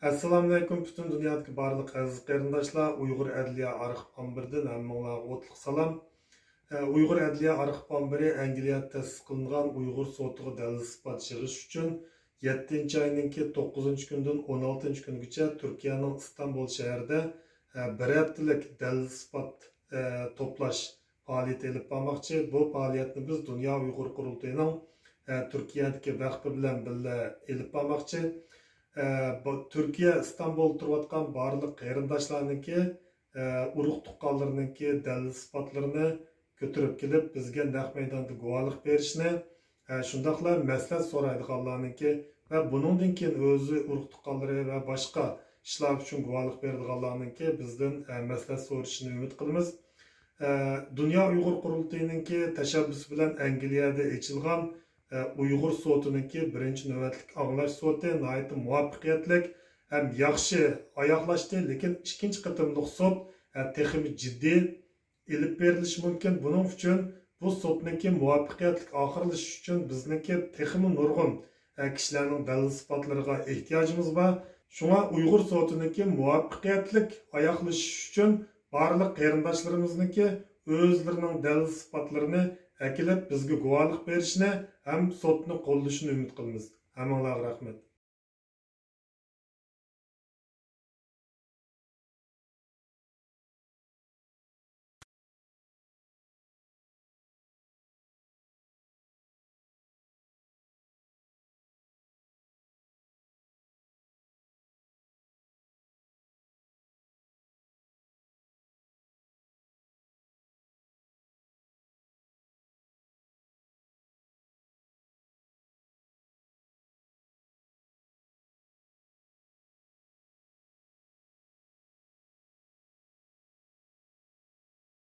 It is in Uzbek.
Assalamu alaykum bütün dünyadaki barlıq aziz qarindoshlar. Uyg'ur adliya arxiv ombiridan hammalarga o'tliq salom. Uyg'ur adliya arxiv ombiri Angliyada ta'sis qilingan Uyg'ur sotiga dalil isbot yig'ish uchun 7-oyning 9-kundan 16-kungacha Turkiyaning Istanbul shahrida bir haftalik dalil isbot to'plash faoliyati olib bormoqchi. Bu faoliyatni biz Dunyo Uyg'ur qurultayining Turkiyadagi vaqti bilan birga olib bormoqchi. Türkiye İstanbul turvatkan barlıq qarindoshlarniki urug' tuqqanlarniki dalil isbotlarini ko'tarib kelib bizga naq maydonda guvohlik berishni, shundaqla maslahat so'raydiganlarniki va buningdan keyin o'zi urug' tuqqanlari va boshqa ishlar uchun guvohlik beradiganlarniki bizdan maslahat so'rashini umid qilamiz. Dunyo Uyg'ur qurultayiniki tashabbusi bilan Angliyada ochilgan Uyg'ur sotininki birinchi navbatlik anglash soti nihoyat muvaffaqiyatli ham yaxshi oyoqlashdi, lekin ikkinchi qatimliq sot texnik jiddiy ilib berilishi mumkin. Buning uchun bu sotninki muvaffaqiyatli oxirlash uchun bizniki texnik nurg'un kishilarning dalil isbotlariga ehtiyojimiz bor. Shunga Uyg'ur sotininki muvaffaqiyatli oyoqlash uchun barliq qarindoshlarimizniki o'zlarining dalil isbotlarini akilib bizga guvohlik berishni ham sotni qo'llashini umid qilamiz. Hammalarga rahmat.